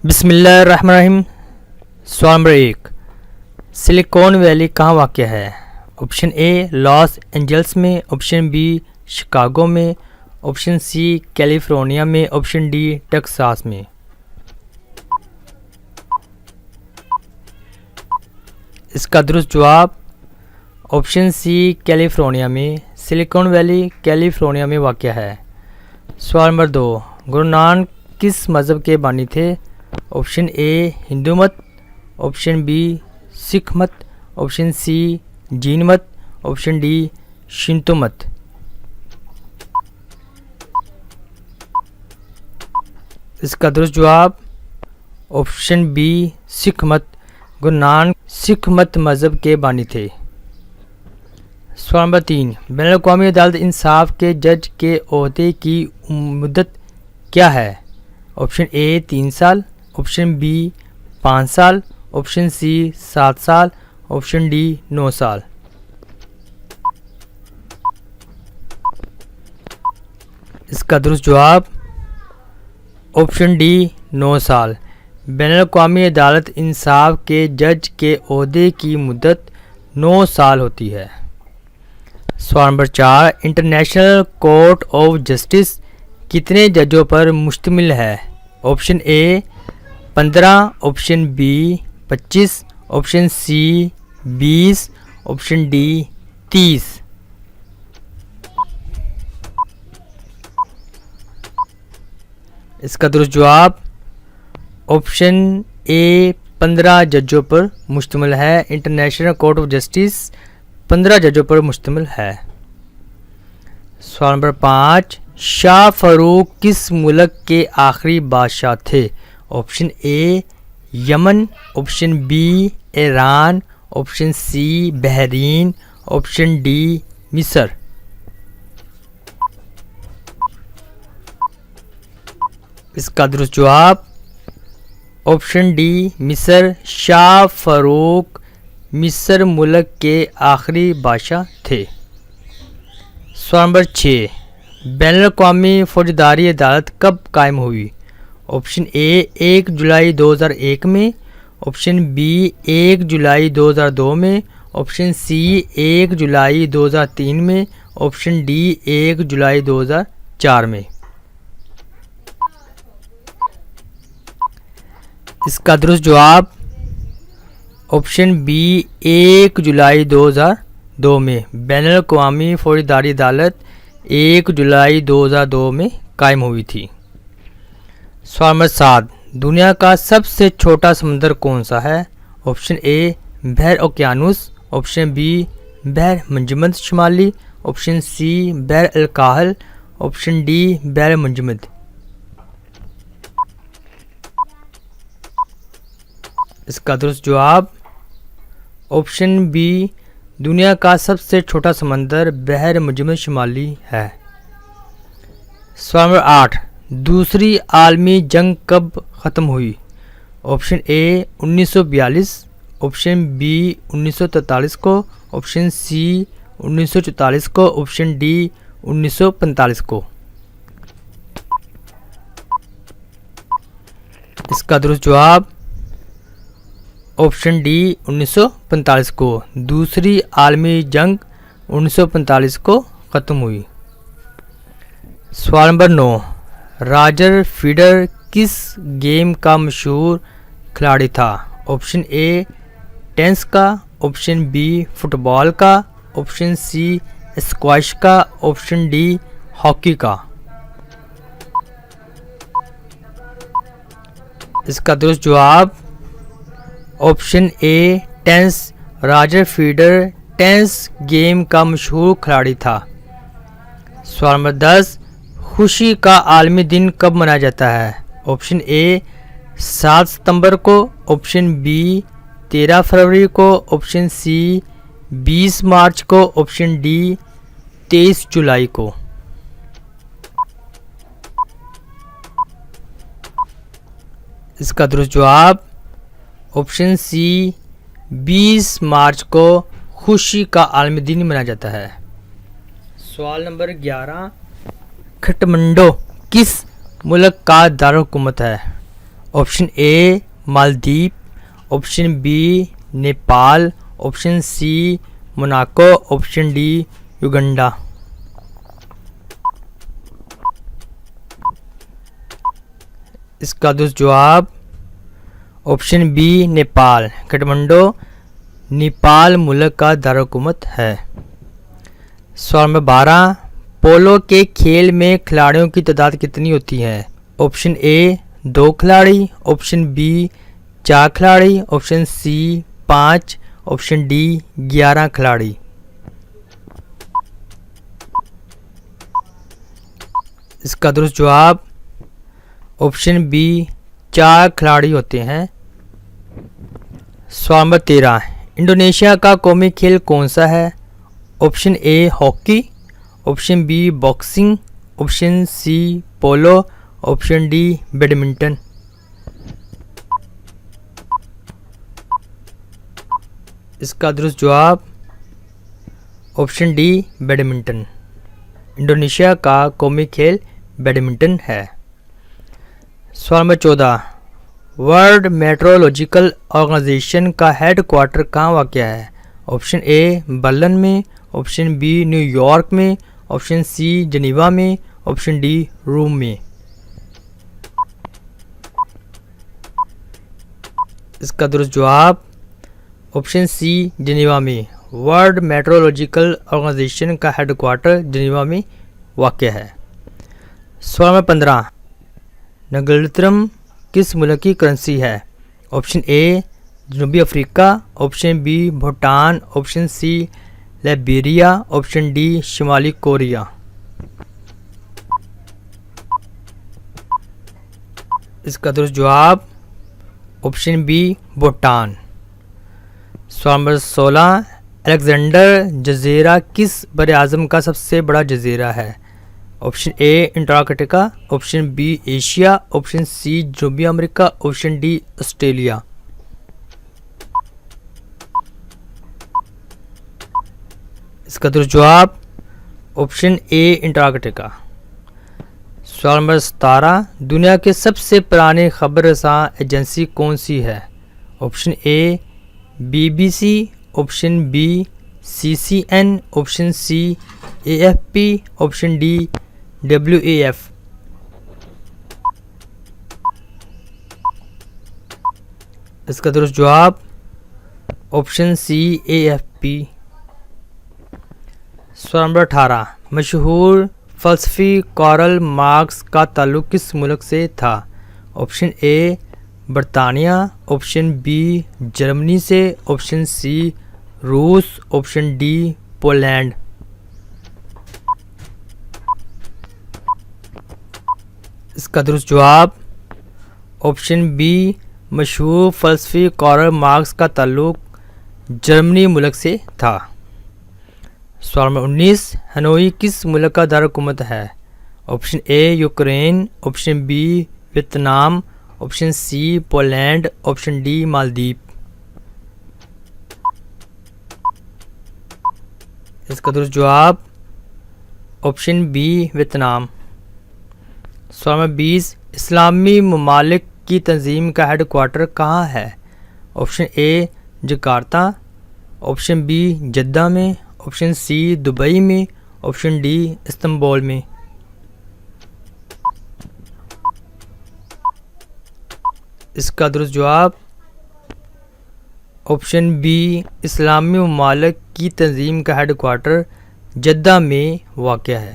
بسم اللہ الرحمن الرحیم۔ سوال نمبر 1، سلیکون ویلی کہاں واقع ہے؟ آپشن اے لاس اینجلس میں، آپشن بی شکاگو میں، آپشن سی کیلیفورنیا میں، آپشن ڈی ٹیکساس میں۔ اس کا درست جواب آپشن سی کیلیفورنیا میں۔ سلیکون ویلی کیلیفورنیا میں واقع ہے۔ سوال نمبر 2، گرو نانک کس مذہب کے بانی تھے؟ آپشن اے ہندو مت، آپشن بی سکھ مت، آپشن سی جین مت، آپشن ڈی شنتو مت۔ اس کا درست جواب آپشن بی سکھ مت۔ گرو نانک سکھ مت مذہب کے بانی تھے۔ سوال نمبر 3، بین الاقوامی عدالت انصاف کے جج کے عہدے کی مدت کیا ہے؟ آپشن اے 3 سال، آپشن بی 5 سال، آپشن سی 7 سال، آپشن ڈی 9 سال۔ اس کا درست جواب آپشن ڈی 9 سال۔ بین الاقوامی عدالت انصاف کے جج کے عہدے کی مدت 9 سال ہوتی ہے۔ سوال نمبر 4، انٹرنیشنل کورٹ آف جسٹس کتنے ججوں پر مشتمل ہے؟ Option A 15، option B 25، option C 20، option D 30۔ اس کا درست جواب آپشن اے 15 ججوں پر مشتمل ہے۔ انٹرنیشنل کورٹ آف جسٹس 15 ججوں پر مشتمل ہے۔ سوال نمبر 5، شاہ فاروق کس ملک کے آخری بادشاہ تھے؟ آپشن اے یمن، آپشن بی ایران، آپشن سی بحرین، آپشن ڈی مصر۔ اس کا درست جواب آپشن ڈی مصر۔ شاہ فاروق مصر ملک کے آخری بادشاہ تھے۔ سوال نمبر 6، بین الاقوامی فوجداری عدالت کب قائم ہوئی؟ آپشن اے 1 جولائی 2001 میں، آپشن بی 1 جولائی 2002 میں، آپشن سی 1 جولائی 2003 میں، آپشن ڈی 1 جولائی 2004 میں۔ اس کا درست جواب آپشن بی 1 جولائی 2002 میں۔ بین الاقوامی فوجداری عدالت 1 جولائی 2002 میں قائم ہوئی تھی۔ سوال نمبر 7، دنیا کا سب سے چھوٹا سمندر کون سا ہے؟ آپشن اے بحر اوقیانوس، آپشن بی بحر منجمد شمالی، آپشن سی بحر الکاہل، آپشن ڈی بحر منجمد۔ اس کا درست جواب آپشن بی دنیا کا سب سے چھوٹا سمندر بحر منجمد شمالی ہے۔ سوال نمبر 8، دوسری عالمی جنگ کب ختم ہوئی؟ آپشن اے 1942، آپشن بی 1943 کو، آپشن سی 1944 کو، آپشن ڈی 1945 کو۔ اس کا درست جواب آپشن ڈی 1945 کو۔ دوسری عالمی جنگ 1945 کو ختم ہوئی۔ سوال نمبر 9، راجر فیڈر کس گیم کا مشہور کھلاڑی تھا؟ آپشن اے ٹینس کا، آپشن بی فٹ بال کا، آپشن سی اسکواش کا، آپشن ڈی ہاکی کا۔ اس کا درست جواب option A tennis. Roger Federer tennis game کا مشہور کھلاڑی تھا۔ سوال نمبر 10، خوشی کا عالمی دن کب منایا جاتا ہے؟ آپشن اے 7 ستمبر کو، آپشن بی 13 فروری کو، آپشن سی 20 مارچ کو، آپشن ڈی 23 جولائی کو۔ اس کا درست جواب آپشن سی 20 مارچ کو خوشی کا عالمی دن منایا جاتا ہے۔ سوال نمبر 11، کھٹمنڈو کس ملک کا دارالحکومت ہے؟ Option A Maldives, option B Nepal, option C Monaco, option D Uganda. اس کا درست جواب آپشن بی نیپال۔ کٹمنڈو نیپال ملک کا دارالحکومت ہے۔ سوال نمبر 12، پولو کے کھیل میں کھلاڑیوں کی تعداد کتنی ہوتی ہے؟ آپشن اے 2 کھلاڑی، آپشن بی 4 کھلاڑی، آپشن سی 5، آپشن ڈی 11 کھلاڑی۔ اس کا درست جواب آپشن بی 4 کھلاڑی ہوتے ہیں۔ سوال نمبر 13، انڈونیشیا کا قومی کھیل کون سا ہے؟ Option A hockey, option B boxing, option C polo, option D badminton. اس کا درست جواب آپشن ڈی بیڈمنٹن۔ انڈونیشیا کا قومی کھیل بیڈمنٹن ہے۔ سوال نمبر 14، ورلڈ میٹرولوجیکل آرگنائزیشن کا ہیڈ کوارٹر کہاں واقع ہے؟ آپشن اے برلن میں، آپشن بی نیو یارک میں، آپشن سی جنیوا میں، آپشن ڈی روم میں۔ اس کا درست جواب آپشن سی جنیوا میں۔ ورلڈ میٹرولوجیکل آرگنائزیشن کا ہیڈ کوارٹر جنیوا میں واقع ہے۔ سوال نمبر 15، نگلترم کس ملک کی کرنسی ہے؟ آپشن اے جنوبی افریقہ، option B Bhutan, option C Liberia, option D شمالی کوریا۔ اس کا درست جواب آپشن بی بھوٹان۔ سوال نمبر 16، الیگزینڈر جزیرہ کس بر اعظم کا سب سے بڑا جزیرہ ہے؟ Option A Antarctica, option B Asia, option C جنوبی امریکہ، آپشن ڈی آسٹریلیا۔ اس کا درست جواب آپشن اے انٹارکٹیکا۔ سوال نمبر 17، دنیا کی سب سے پرانی خبر رساں ایجنسی کون سی ہے؟ Option A B B C, option B C C N, option C A F P, option D W A F. اس کا درست جواب آپشن سی اے ایف پی۔ سوال نمبر 18، مشہور فلسفی کارل مارکس کا تعلق کس ملک سے تھا؟ آپشن اے برطانیہ، آپشن بی جرمنی سے، آپشن سی روس، آپشن ڈی پولینڈ۔ اس کا درست جواب آپشن بی مشہور فلسفی کارل مارکس کا تعلق جرمنی ملک سے تھا۔ سوال نمبر 19، ہنوئی کس ملک کا دارالحکومت ہے؟ Option A Ukraine, option B Vietnam, option C Poland, option D Maldives. اس کا درست جواب آپشن بی ویتنام۔ سوال نمبر 20، اسلامی ممالک کی تنظیم کا ہیڈ کوارٹر کہاں ہے؟ آپشن اے جکارتہ، آپشن بی جدہ میں، آپشن سی دبئی میں، آپشن ڈی استنبول میں۔ اس کا درست جواب آپشن بی اسلامی ممالک کی تنظیم کا ہیڈ کوارٹر جدہ میں واقع ہے۔